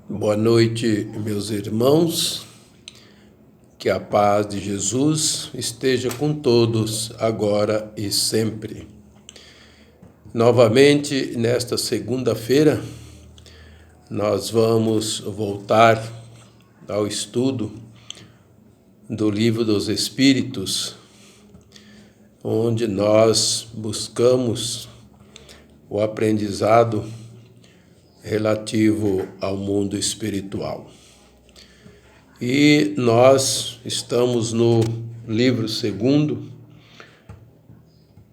Boa noite, meus irmãos. Que a paz de Jesus esteja com todos, agora e sempre. Novamente, nesta segunda-feira, nós vamos voltar ao estudo do Livro dos Espíritos, onde nós buscamos o aprendizado relativo ao mundo espiritual. E nós estamos no livro segundo,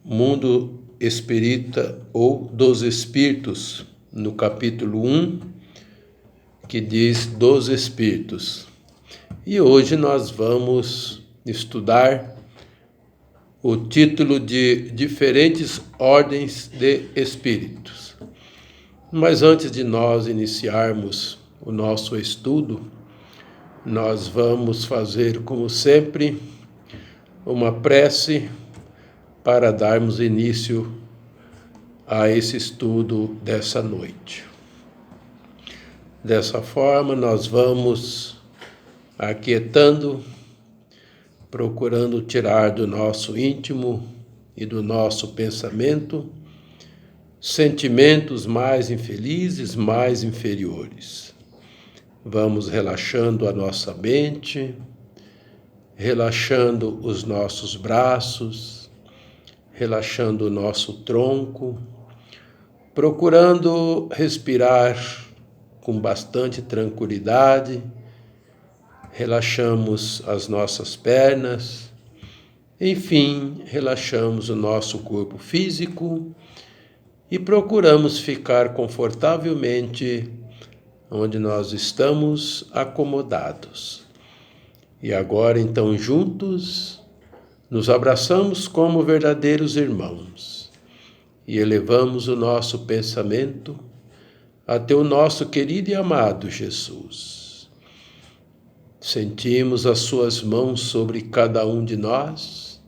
Mundo Espírita ou dos Espíritos, no capítulo 1, que diz dos Espíritos. E hoje nós vamos estudar o título de Diferentes Ordens de Espíritos. Mas antes de nós iniciarmos o nosso estudo, nós vamos fazer, como sempre, uma prece para darmos início a esse estudo dessa noite. Dessa forma, nós vamos aquietando, procurando tirar do nosso íntimo e do nosso pensamento sentimentos mais infelizes, mais inferiores. Vamos relaxando a nossa mente, relaxando os nossos braços, relaxando o nosso tronco, procurando respirar com bastante tranquilidade. Relaxamos as nossas pernas, enfim, relaxamos o nosso corpo físico e procuramos ficar confortavelmente onde nós estamos acomodados. E agora, então, juntos, nos abraçamos como verdadeiros irmãos e elevamos o nosso pensamento até o nosso querido e amado Jesus. Sentimos as suas mãos sobre cada um de nós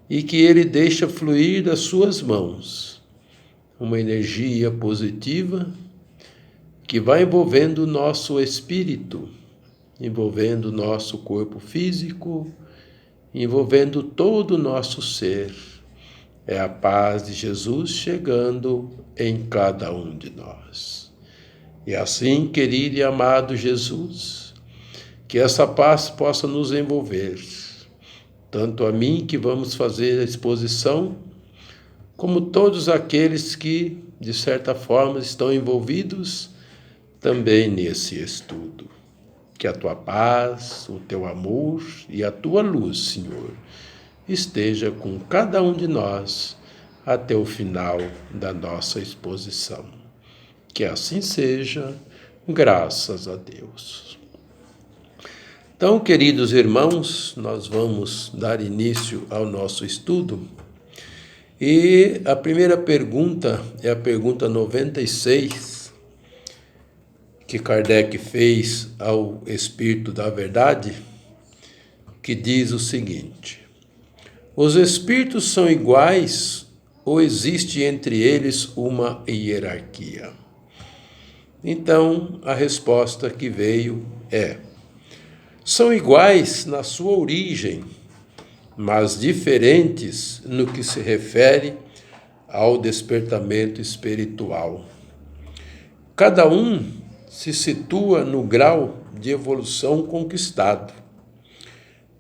e que Ele deixa fluir das suas mãos uma energia positiva que vai envolvendo o nosso espírito, envolvendo o nosso corpo físico, envolvendo todo o nosso ser. É a paz de Jesus chegando em cada um de nós. E assim, querido e amado Jesus, que essa paz possa nos envolver, tanto a mim que vamos fazer a exposição, como todos aqueles que, de certa forma, estão envolvidos também nesse estudo. Que a tua paz, o teu amor e a tua luz, Senhor, esteja com cada um de nós até o final da nossa exposição. Que assim seja, graças a Deus. Então, queridos irmãos, nós vamos dar início ao nosso estudo. E a primeira pergunta é a pergunta 96, que Kardec fez ao Espírito da Verdade, que diz o seguinte: os espíritos são iguais ou existe entre eles uma hierarquia? Então, a resposta que veio é: são iguais na sua origem, mas diferentes no que se refere ao despertamento espiritual. Cada um se situa no grau de evolução conquistado.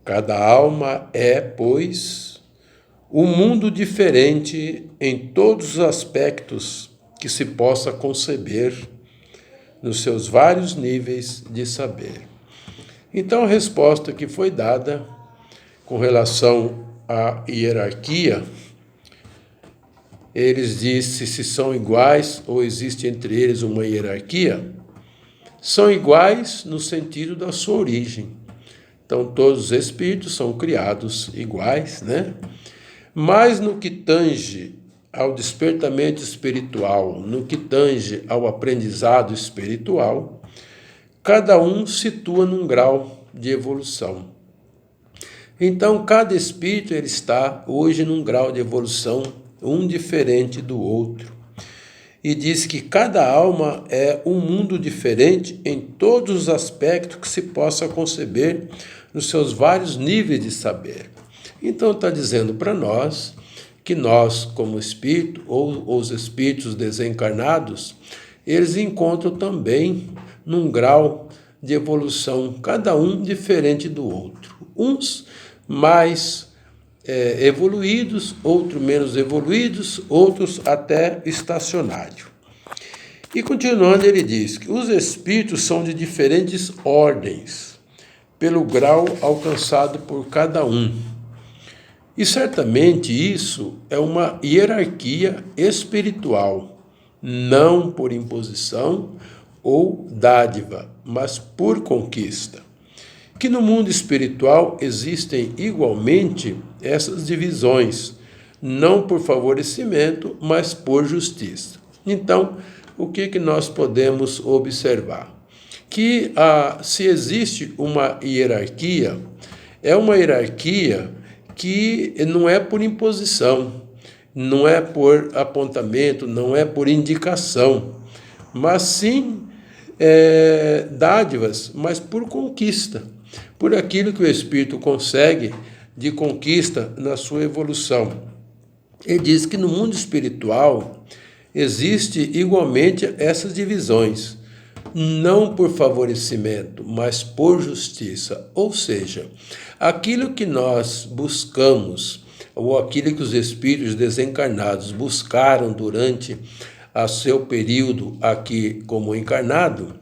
Cada alma é, pois, um mundo diferente em todos os aspectos que se possa conceber nos seus vários níveis de saber. Então, a resposta que foi dada com relação à hierarquia, eles dizem se são iguais ou existe entre eles uma hierarquia. São iguais no sentido da sua origem. Então, todos os espíritos são criados iguais, né? Mas no que tange ao despertamento espiritual, no que tange ao aprendizado espiritual, cada um situa num grau de evolução. Então, cada espírito ele está hoje num grau de evolução, um diferente do outro. e diz que cada alma é um mundo diferente em todos os aspectos que se possa conceber nos seus vários níveis de saber. Então está dizendo para nós que nós, como espírito, ou os espíritos desencarnados, eles encontram também num grau de evolução, cada um diferente do outro. Uns mais evoluídos, outros menos evoluídos, outros até estacionários. E continuando, ele diz que os espíritos são de diferentes ordens, pelo grau alcançado por cada um. E certamente isso é uma hierarquia espiritual, não por imposição ou dádiva, mas por conquista. Que no mundo espiritual existem igualmente essas divisões, não por favorecimento, mas por justiça. Então, o que nós podemos observar? Que se existe uma hierarquia, é uma hierarquia que não é por imposição, não é por apontamento, não é por indicação, mas sim dádivas, mas por conquista, por aquilo que o espírito consegue de conquista na sua evolução. Ele diz que no mundo espiritual existe igualmente essas divisões, não por favorecimento, mas por justiça. Ou seja, aquilo que nós buscamos, ou aquilo que os espíritos desencarnados buscaram durante a seu período aqui como encarnado,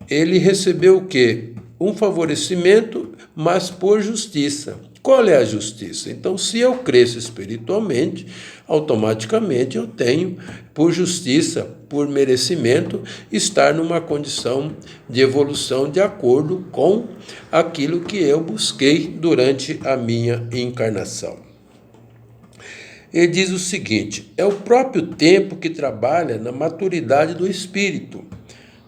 ele recebeu o quê? Um favorecimento, mas por justiça. Qual é a justiça? Então, se eu cresço espiritualmente, automaticamente eu tenho, por justiça, por merecimento, estar numa condição de evolução de acordo com aquilo que eu busquei durante a minha encarnação. Ele diz o seguinte: é o próprio tempo que trabalha na maturidade do espírito.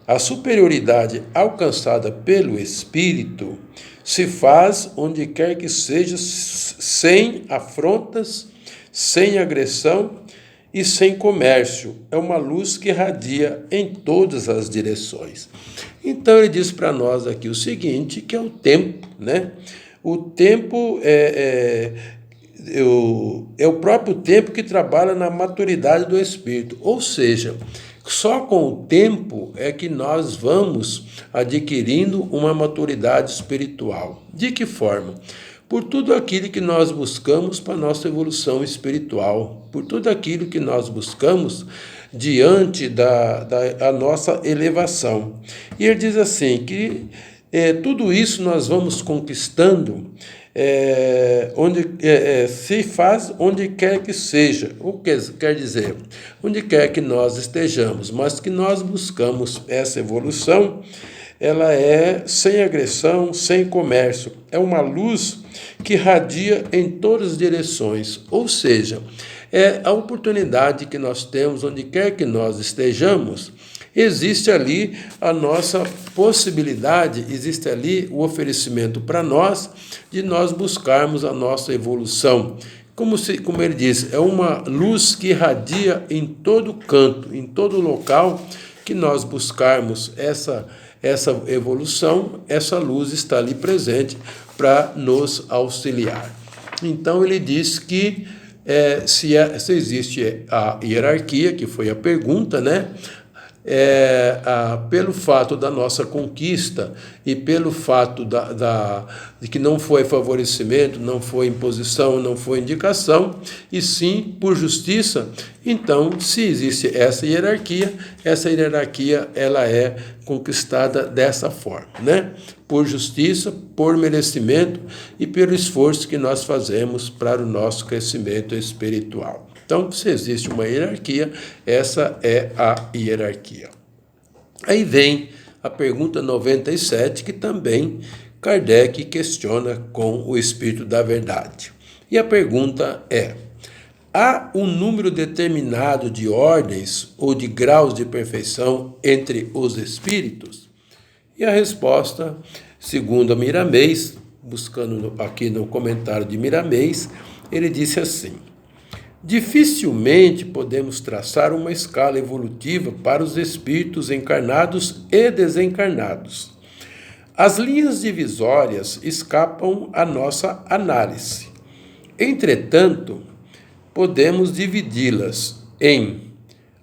A superioridade alcançada pelo espírito se faz onde quer que seja, sem afrontas, sem agressão e sem comércio. É uma luz que irradia em todas as direções. Então ele diz para nós aqui o seguinte, que é o tempo, né? O tempo é o próprio tempo que trabalha na maturidade do espírito, ou seja, só com o tempo é que nós vamos adquirindo uma maturidade espiritual. De que forma? Por tudo aquilo que nós buscamos para a nossa evolução espiritual, por tudo aquilo que nós buscamos diante da nossa elevação. E ele diz assim, que tudo isso nós vamos conquistando se faz onde quer que seja, o que quer dizer, onde quer que nós estejamos, mas que nós buscamos essa evolução, ela é sem agressão, sem comércio, é uma luz que radia em todas as direções, ou seja, é a oportunidade que nós temos, onde quer que nós estejamos, existe ali a nossa possibilidade, existe ali o oferecimento para nós de nós buscarmos a nossa evolução. Como ele diz, é uma luz que irradia em todo canto, em todo local que nós buscarmos essa evolução, essa luz está ali presente para nos auxiliar. Então ele diz que se existe a hierarquia, que foi a pergunta, né? Pelo fato da nossa conquista e pelo fato de que não foi favorecimento, não foi imposição, não foi indicação, e sim por justiça, então, se existe essa hierarquia ela é conquistada dessa forma, né? Por justiça, por merecimento e pelo esforço que nós fazemos para o nosso crescimento espiritual. Então, se existe uma hierarquia, essa é a hierarquia. Aí vem a pergunta 97, que também Kardec questiona com o Espírito da Verdade. E a pergunta é: há um número determinado de ordens ou de graus de perfeição entre os espíritos? E a resposta, segundo a Miramês, buscando aqui no comentário de Miramês, ele disse assim: dificilmente podemos traçar uma escala evolutiva para os espíritos encarnados e desencarnados. As linhas divisórias escapam à nossa análise. Entretanto, podemos dividi-las em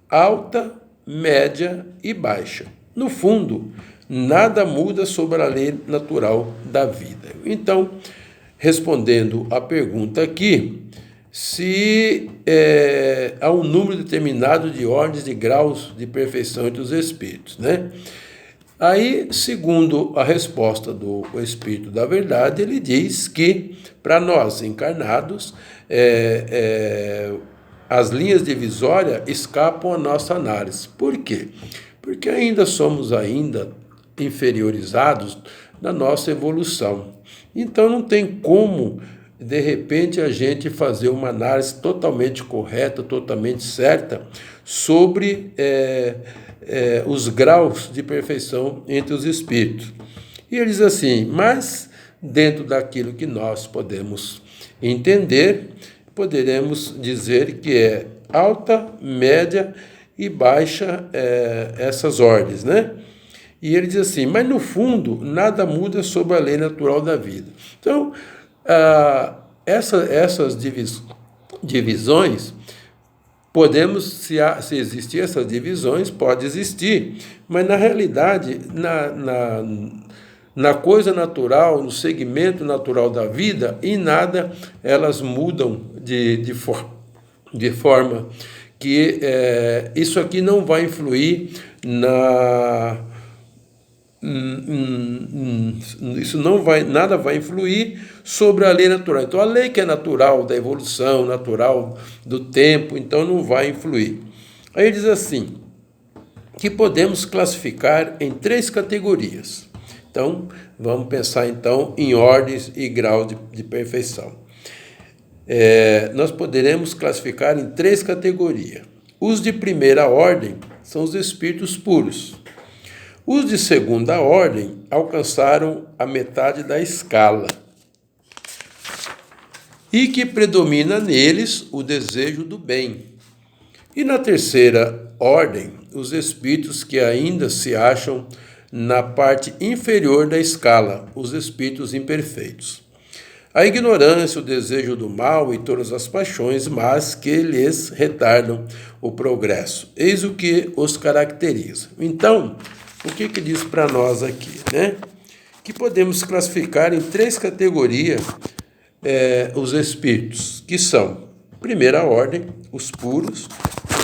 alta, média e baixa. No fundo, nada muda sobre a lei natural da vida. Então, respondendo à pergunta aqui, se há um número determinado de ordens de graus de perfeição entre os espíritos, né? Aí, segundo a resposta do Espírito da Verdade, ele diz que, para nós encarnados, as linhas divisórias escapam à nossa análise. Por quê? Porque ainda somos inferiorizados na nossa evolução. Então, não tem como, de repente, a gente fazer uma análise totalmente correta, totalmente certa, sobre os graus de perfeição entre os espíritos. E ele diz assim, mas dentro daquilo que nós podemos entender, poderemos dizer que é alta, média e baixa essas ordens, né? E ele diz assim, mas no fundo nada muda sobre a lei natural da vida. Então, essas divisões, podemos, se existir essas divisões, pode existir, mas na realidade, na coisa natural, no segmento natural da vida, em nada elas mudam de forma que isso aqui não vai influir nada vai influir sobre a lei natural. Então, a lei que é natural da evolução, natural do tempo, então não vai influir. Aí ele diz assim, que podemos classificar em 3 categorias. Então, vamos pensar então em ordens e graus de perfeição. Nós poderemos classificar em 3 categorias. Os de primeira ordem são os espíritos puros. Os de segunda ordem alcançaram a metade da escala e que predomina neles o desejo do bem. E na terceira ordem, os espíritos que ainda se acham na parte inferior da escala, os espíritos imperfeitos. A ignorância, o desejo do mal e todas as paixões, mas que lhes retardam o progresso. Eis o que os caracteriza. Então, o que diz para nós aqui, né? Que podemos classificar em 3 categorias os espíritos, que são, primeira ordem, os puros,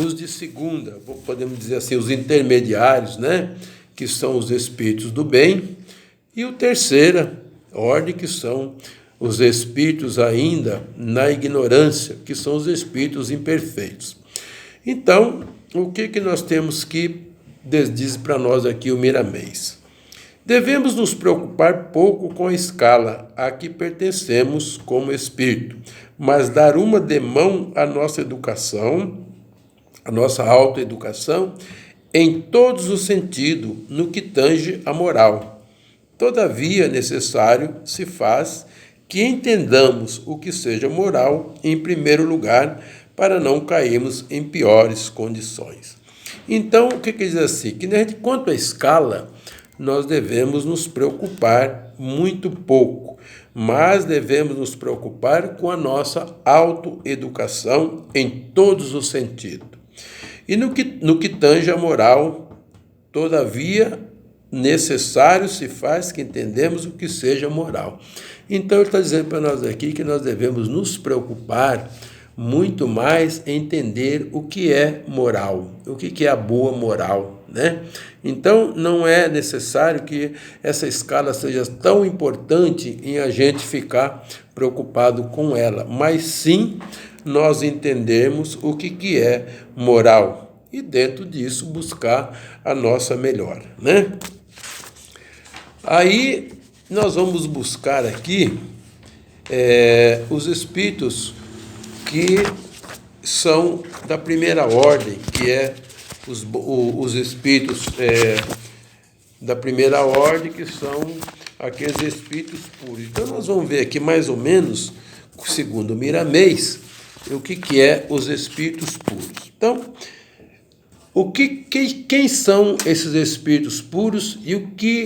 os de segunda, podemos dizer assim, os intermediários, né? Que são os espíritos do bem, e o terceira ordem, que são os espíritos ainda na ignorância, que são os espíritos imperfeitos. Então, o que nós temos que diz para nós aqui o Miramês? Devemos nos preocupar pouco com a escala a que pertencemos como espírito, mas dar uma demão à nossa educação, à nossa autoeducação, em todos os sentidos, no que tange a moral. Todavia, necessário se faz que entendamos o que seja moral, em primeiro lugar, para não cairmos em piores condições. Então, o que diz assim? Que quanto à escala, nós devemos nos preocupar muito pouco, mas devemos nos preocupar com a nossa autoeducação em todos os sentidos. E no que tange a moral, todavia, necessário se faz que entendemos o que seja moral. Então, ele está dizendo para nós aqui que nós devemos nos preocupar muito mais em entender o que é moral, o que é a boa moral, né? Então, não é necessário que essa escala seja tão importante em a gente ficar preocupado com ela, mas sim nós entendermos o que é moral e, dentro disso, buscar a nossa melhora, né? Aí, nós vamos buscar aqui os espíritos que são da primeira ordem, que é os espíritos da primeira ordem, que são aqueles espíritos puros. Então, nós vamos ver aqui mais ou menos, segundo o Miramês, o que é os espíritos puros. Então, quem são esses espíritos puros e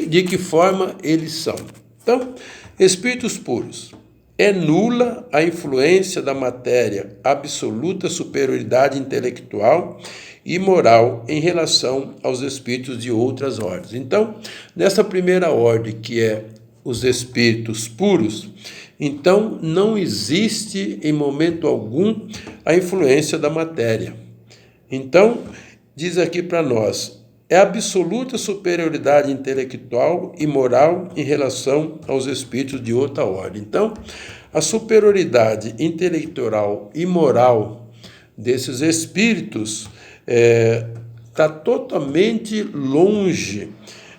de que forma eles são? Então, espíritos puros. É nula a influência da matéria, absoluta superioridade intelectual e moral em relação aos espíritos de outras ordens. Então, nessa primeira ordem, que é os espíritos puros, então não existe em momento algum a influência da matéria. Então, diz aqui para nós, é absoluta superioridade intelectual e moral em relação aos espíritos de outra ordem. Então, a superioridade intelectual e moral desses espíritos está totalmente longe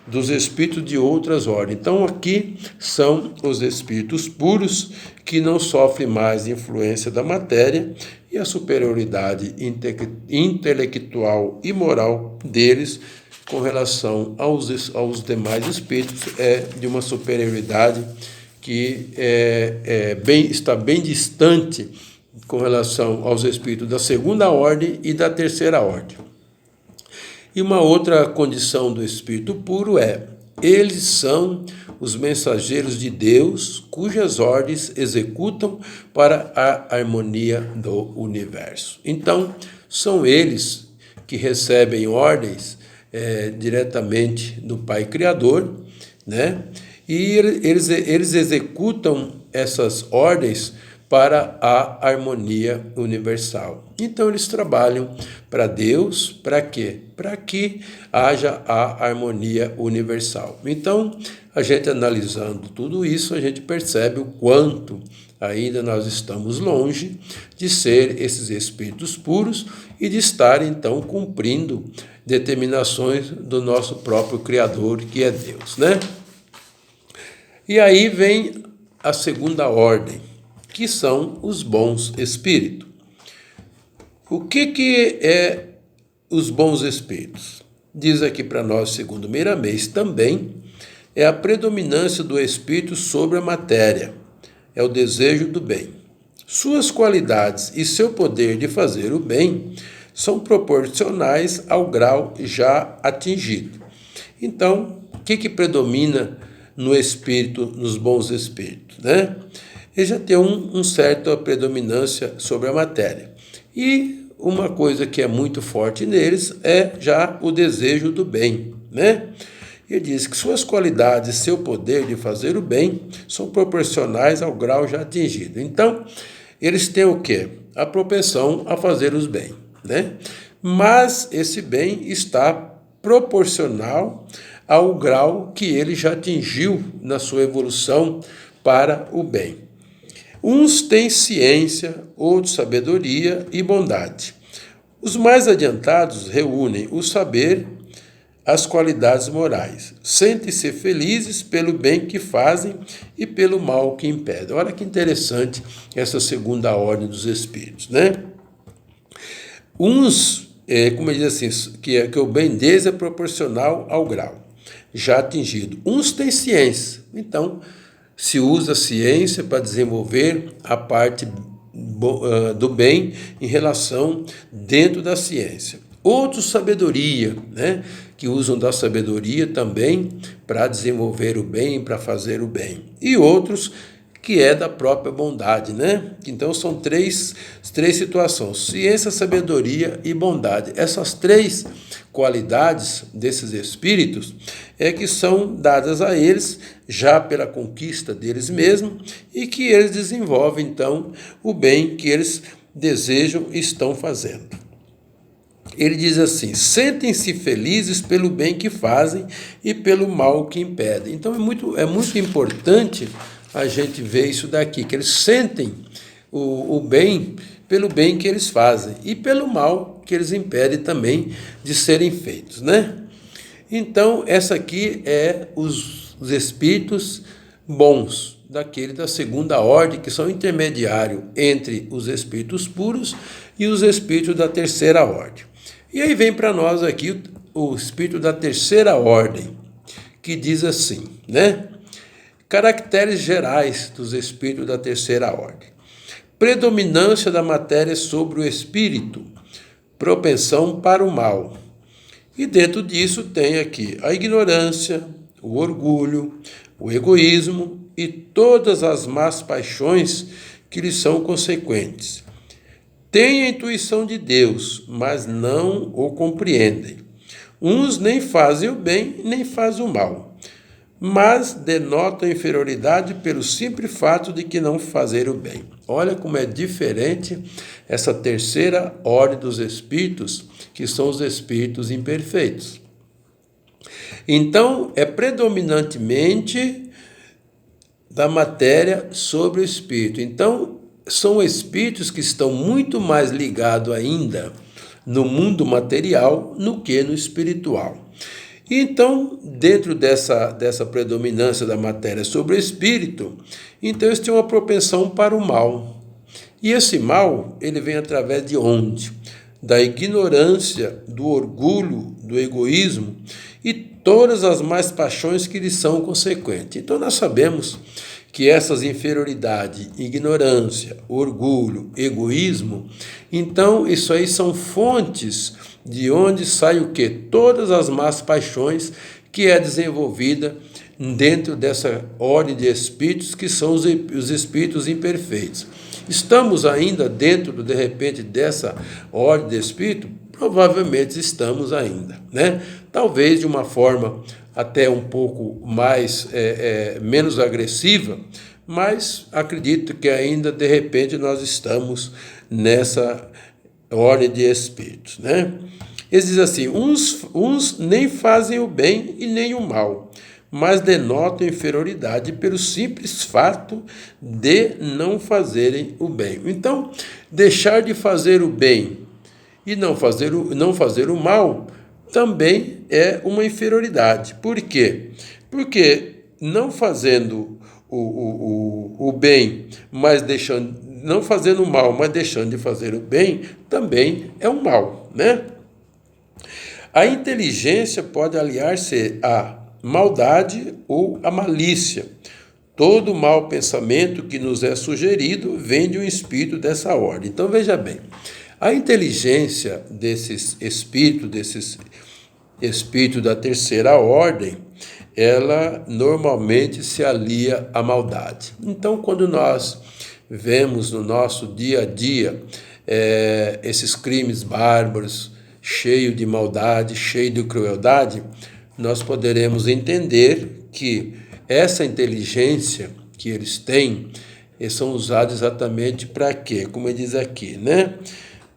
dos espíritos de outras ordens. Então, aqui são os espíritos puros que não sofrem mais influência da matéria e a superioridade intelectual e moral deles com relação aos demais espíritos é de uma superioridade que está bem distante com relação aos espíritos da segunda ordem e da terceira ordem. E uma outra condição do espírito puro eles são os mensageiros de Deus, cujas ordens executam para a harmonia do universo. Então, são eles que recebem ordens diretamente do Pai Criador, né? E eles executam essas ordens para a harmonia universal. Então, eles trabalham para Deus, para quê? Para que haja a harmonia universal. Então, a gente analisando tudo isso, a gente percebe o quanto ainda nós estamos longe de ser esses espíritos puros e de estar, então, cumprindo determinações do nosso próprio Criador, que é Deus, né? E aí vem a segunda ordem, que são os bons espíritos. O que é os bons espíritos? Diz aqui para nós, segundo Miramês, também é a predominância do espírito sobre a matéria, é o desejo do bem. Suas qualidades e seu poder de fazer o bem são proporcionais ao grau já atingido. Então, o que predomina no espírito, nos bons espíritos, né? Ele já tem uma certa predominância sobre a matéria. E uma coisa que é muito forte neles é já o desejo do bem, né? Ele diz que suas qualidades e seu poder de fazer o bem são proporcionais ao grau já atingido. Então, eles têm o quê? A propensão a fazer os bem, né? Mas esse bem está proporcional ao grau que ele já atingiu na sua evolução para o bem. Uns têm ciência, outros sabedoria e bondade. Os mais adiantados reúnem o saber, as qualidades morais. Sentem-se felizes pelo bem que fazem e pelo mal que impedem. Olha que interessante essa segunda ordem dos espíritos, né? Uns, como ele diz assim, que o bem deles é proporcional ao grau já atingido. Uns têm ciência, então se usa a ciência para desenvolver a parte do bem em relação dentro da ciência. Outros, sabedoria, né? Que usam da sabedoria também para desenvolver o bem, para fazer o bem. E outros que é da própria bondade, né? Então são três situações: ciência, sabedoria e bondade. Essas três qualidades desses espíritos que são dadas a eles já pela conquista deles mesmos e que eles desenvolvem, então, o bem que eles desejam e estão fazendo. Ele diz assim: sentem-se felizes pelo bem que fazem e pelo mal que impedem. Então é muito importante a gente ver isso daqui, que eles sentem o bem pelo bem que eles fazem e pelo mal que eles impedem também de serem feitos, né? Então, essa aqui é os espíritos bons, daquele da segunda ordem, que são intermediários entre os espíritos puros e os espíritos da terceira ordem. E aí vem para nós aqui o espírito da terceira ordem, que diz assim, né? Caracteres gerais dos espíritos da terceira ordem. predominância da matéria sobre o espírito, propensão para o mal. E dentro disso tem aqui a ignorância, o orgulho, o egoísmo e todas as más paixões que lhes são consequentes. Têm a intuição de Deus, mas não o compreendem. Uns nem fazem o bem, nem fazem o mal, mas denotam inferioridade pelo simples fato de que não fazer o bem. Olha como é diferente essa terceira ordem dos espíritos, que são os espíritos imperfeitos. Então, é predominantemente da matéria sobre o espírito. Então, são espíritos que estão muito mais ligados ainda no mundo material do que no espiritual. Então, dentro dessa predominância da matéria sobre o espírito, então eles têm uma propensão para o mal. E esse mal, ele vem através de onde? Da ignorância, do orgulho, do egoísmo e todas as más paixões que lhes são consequentes. Então, nós sabemos que essas inferioridade, ignorância, orgulho, egoísmo, então isso aí são fontes de onde sai o quê? Todas as más paixões que é desenvolvida dentro dessa ordem de espíritos que são os espíritos imperfeitos. Estamos ainda dentro, de repente, dessa ordem de espírito? Provavelmente estamos ainda, né? Talvez de uma forma até um pouco mais, menos agressiva, mas acredito que ainda, de repente, nós estamos nessa ordem de espíritos, né? Eles dizem assim, uns nem fazem o bem e nem o mal, mas denotam inferioridade pelo simples fato de não fazerem o bem. Então, deixar de fazer o bem e não fazer o mal também é uma inferioridade. Por quê? Porque não fazendo o bem, mas não fazendo o mal, mas deixando de fazer o bem, também é um mal, né? A inteligência pode aliar-se à maldade ou à malícia. Todo mau pensamento que nos é sugerido vem de um espírito dessa ordem. Então, veja bem, a inteligência desses espíritos da terceira ordem, ela normalmente se alia à maldade. Então, quando nós vemos no nosso dia a dia esses crimes bárbaros, cheio de maldade, cheio de crueldade, nós poderemos entender que essa inteligência que eles têm, eles são usados exatamente para quê? Como ele diz aqui, né?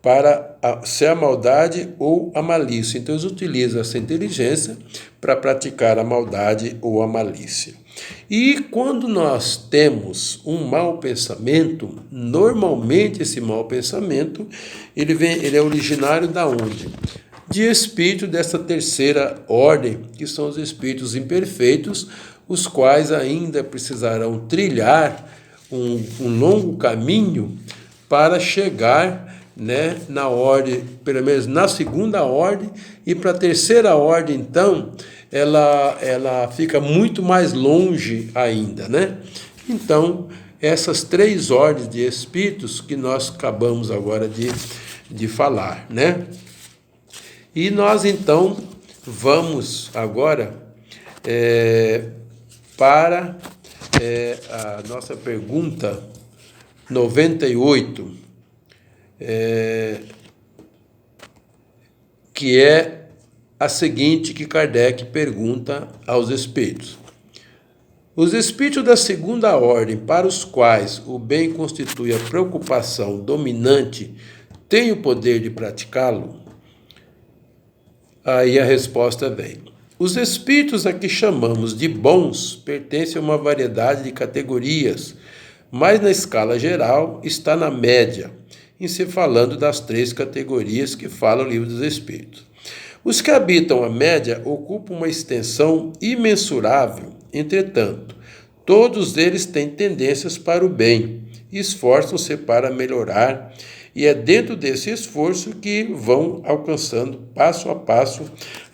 Para ser a maldade ou a malícia. Então, eles utilizam essa inteligência para praticar a maldade ou a malícia. E quando nós temos um mau pensamento, normalmente esse mau pensamento, ele é originário da onde? De espírito dessa terceira ordem, que são os espíritos imperfeitos, os quais ainda precisarão trilhar um longo caminho para chegar, né, na ordem, pelo menos na segunda ordem, e para a terceira ordem, então, ela fica muito mais longe ainda, né? Então, essas três ordens de espíritos que nós acabamos agora de falar, né? E nós, então, vamos agora para a nossa pergunta 98, que é a seguinte que Kardec pergunta aos espíritos. Os espíritos da segunda ordem, para os quais o bem constitui a preocupação dominante, têm o poder de praticá-lo? Aí a resposta vem. Os espíritos a que chamamos de bons pertencem a uma variedade de categorias, mas na escala geral está na média, em se falando das três categorias que fala o Livro dos Espíritos. Os que habitam a média ocupam uma extensão imensurável, entretanto, todos eles têm tendências para o bem e esforçam-se para melhorar, e é dentro desse esforço que vão alcançando passo a passo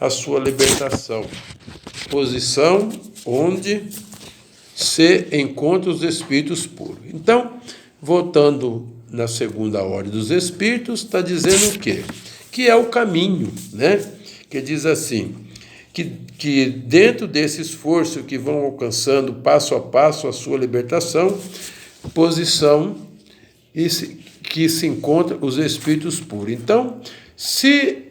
a sua libertação, posição onde se encontram os espíritos puros. Então, voltando na segunda ordem dos espíritos, está dizendo o quê? Que é o caminho, né? Que diz assim, que dentro desse esforço que vão alcançando passo a passo a sua libertação, posição que se encontra os espíritos puros. Então, se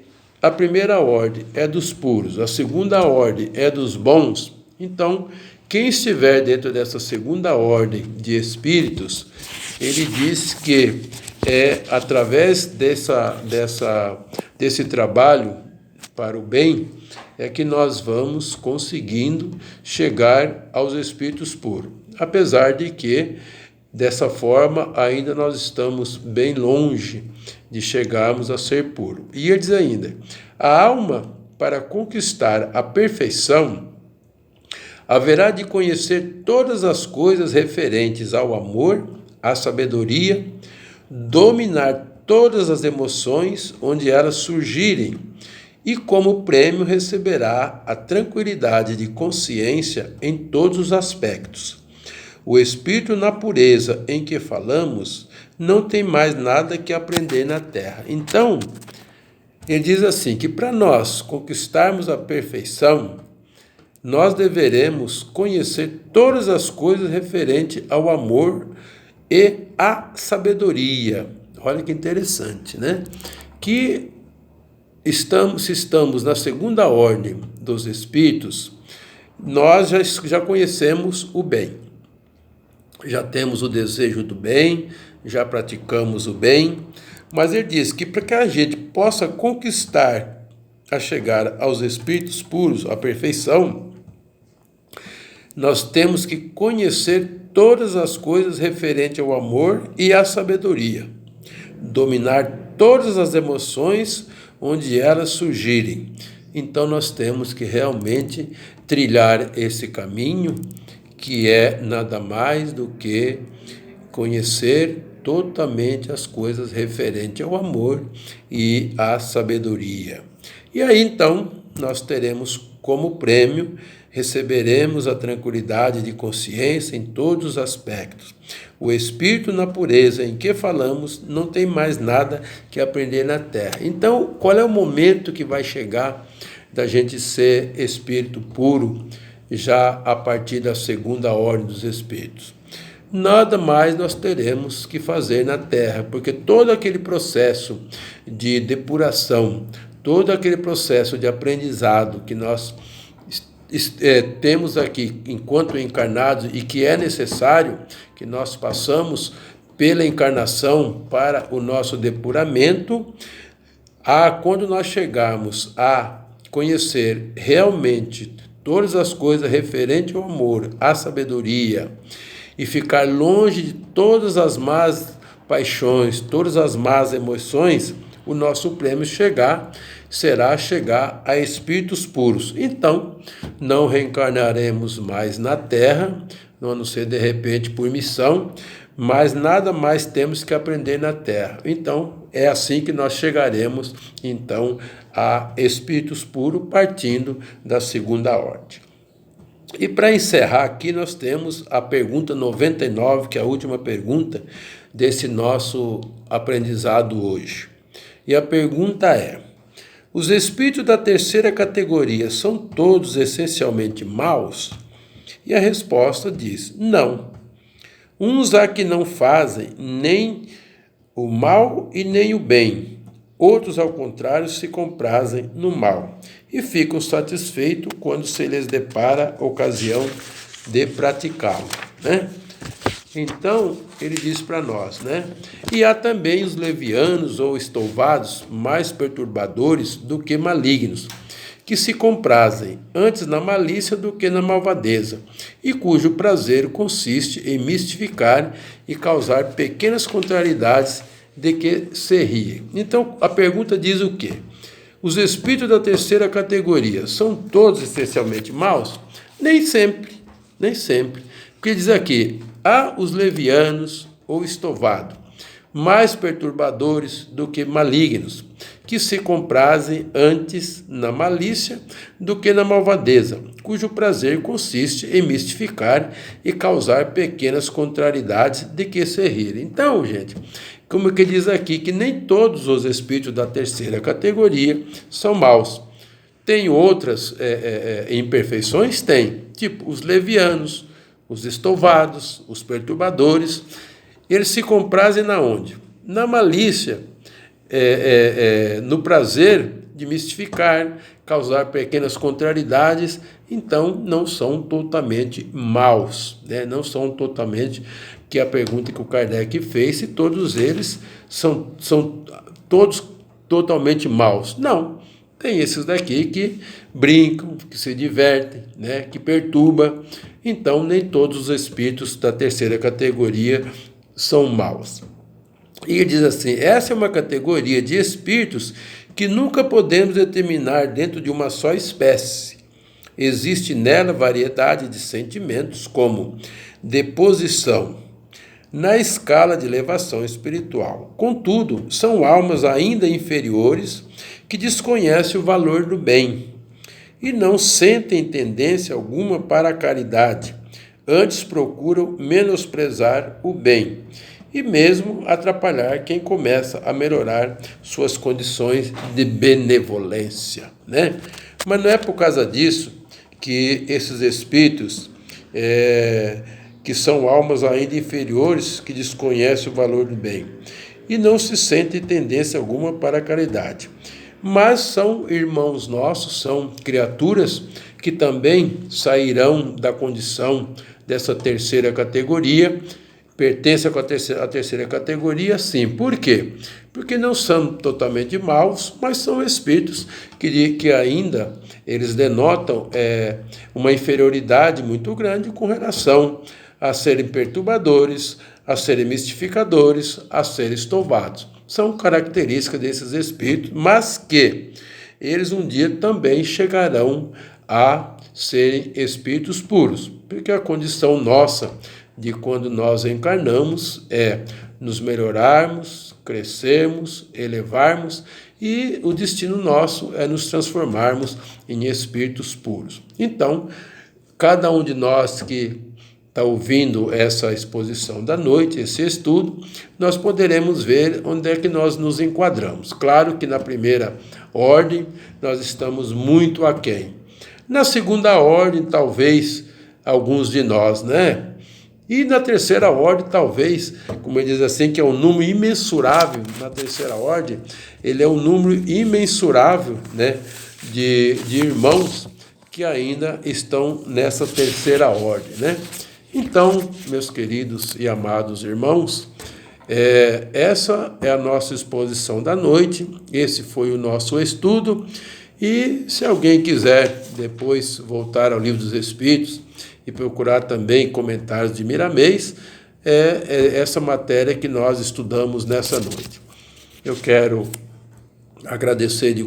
a primeira ordem é dos puros, a segunda ordem é dos bons, então, quem estiver dentro dessa segunda ordem de espíritos, ele diz que é através desse trabalho para o bem, é que nós vamos conseguindo chegar aos espíritos puros. Apesar de que, dessa forma, ainda nós estamos bem longe de chegarmos a ser puro. E ele diz ainda, a alma, para conquistar a perfeição, haverá de conhecer todas as coisas referentes ao amor, à sabedoria, dominar todas as emoções onde elas surgirem, e como prêmio receberá a tranquilidade de consciência em todos os aspectos. O espírito na pureza em que falamos não tem mais nada que aprender na terra. Então, ele diz assim, que para nós conquistarmos a perfeição, nós deveremos conhecer todas as coisas referentes ao amor e à sabedoria. Olha que interessante, né? Que se estamos na segunda ordem dos espíritos, nós já conhecemos o bem. Já temos o desejo do bem, já praticamos o bem, mas ele diz que para que a gente possa conquistar a chegar aos espíritos puros, à perfeição, nós temos que conhecer todas as coisas referentes ao amor e à sabedoria, dominar todas as emoções onde elas surgirem. Então nós temos que realmente trilhar esse caminho, que é nada mais do que conhecer totalmente as coisas referentes ao amor e à sabedoria. E aí então nós teremos como prêmio, receberemos a tranquilidade de consciência em todos os aspectos. O espírito na pureza em que falamos não tem mais nada que aprender na terra. Então, qual é o momento que vai chegar da gente ser espírito puro, já a partir da segunda ordem dos espíritos? Nada mais nós teremos que fazer na terra, porque todo aquele processo de depuração, todo aquele processo de aprendizado que nós temos aqui enquanto encarnados e que é necessário que nós passamos pela encarnação para o nosso depuramento, quando nós chegarmos a conhecer realmente todas as coisas referentes ao amor, à sabedoria, e ficar longe de todas as más paixões, todas as más emoções, o nosso prêmio será chegar a espíritos puros. Então, não reencarnaremos mais na Terra, a não ser de repente por missão, mas nada mais temos que aprender na Terra. Então, é assim que nós chegaremos, então, a espíritos puros, partindo da segunda ordem. E para encerrar aqui, nós temos a pergunta 99, que é a última pergunta desse nosso aprendizado hoje. E a pergunta é: os espíritos da terceira categoria são todos essencialmente maus? E a resposta diz: não. Uns há que não fazem nem o mal e nem o bem. Outros, ao contrário, se comprazem no mal e ficam satisfeitos quando se lhes depara a ocasião de praticá-lo, né? Então, ele diz para nós, né? E há também os levianos ou estouvados, mais perturbadores do que malignos, que se comprazem antes na malícia do que na malvadeza, e cujo prazer consiste em mistificar e causar pequenas contrariedades de que se riem. Então, a pergunta diz o quê? Os espíritos da terceira categoria são todos essencialmente maus? Nem sempre, nem sempre. Porque diz aqui, há os levianos ou estovado. mais perturbadores do que malignos, que se comprazem antes na malícia do que na malvadeza, cujo prazer consiste em mistificar e causar pequenas contrariedades de que se rir. Então, gente, como que diz aqui, que nem todos os espíritos da terceira categoria são maus. Tem outras imperfeições? Tem, tipo os levianos, os estouvados, os perturbadores. Eles se comprazem na onde? Na malícia, no prazer de mistificar, causar pequenas contrariedades. Então não são totalmente maus, né? Não são totalmente, que é a pergunta que o Kardec fez, se todos eles são todos totalmente maus. Não. Tem esses daqui que brincam, que se divertem, né, que perturbam. Então, nem todos os espíritos da terceira categoria são maus. E ele diz assim, essa é uma categoria de espíritos que nunca podemos determinar dentro de uma só espécie. Existe nela variedade de sentimentos, como deposição, na escala de elevação espiritual. Contudo, são almas ainda inferiores que desconhecem o valor do bem e não sentem tendência alguma para a caridade, antes procuram menosprezar o bem e mesmo atrapalhar quem começa a melhorar suas condições de benevolência, né? Mas não é por causa disso que esses espíritos que são almas ainda inferiores, que desconhecem o valor do bem e não se sentem tendência alguma para a caridade. Mas são irmãos nossos, são criaturas que também sairão da condição dessa terceira categoria, pertencem à terceira categoria, sim. Por quê? Porque não são totalmente maus, mas são espíritos que ainda eles denotam uma inferioridade muito grande com relação a serem perturbadores, a serem mistificadores, a serem estouvados. São características desses espíritos, mas que eles um dia também chegarão a serem espíritos puros, porque a condição nossa de quando nós encarnamos é nos melhorarmos, crescermos, elevarmos, e o destino nosso é nos transformarmos em espíritos puros. Então, cada um de nós que está ouvindo essa exposição da noite, esse estudo, nós poderemos ver onde é que nós nos enquadramos. Claro que na primeira ordem nós estamos muito aquém. Na segunda ordem, talvez, alguns de nós, né? E na terceira ordem, talvez, como ele diz assim, que é um número imensurável, na terceira ordem, ele é um número imensurável, né, de irmãos que ainda estão nessa terceira ordem, né? Então, meus queridos e amados irmãos, essa é a nossa exposição da noite, esse foi o nosso estudo, e se alguém quiser depois voltar ao Livro dos Espíritos e procurar também comentários de Miramês, essa matéria que nós estudamos nessa noite. Eu quero agradecer de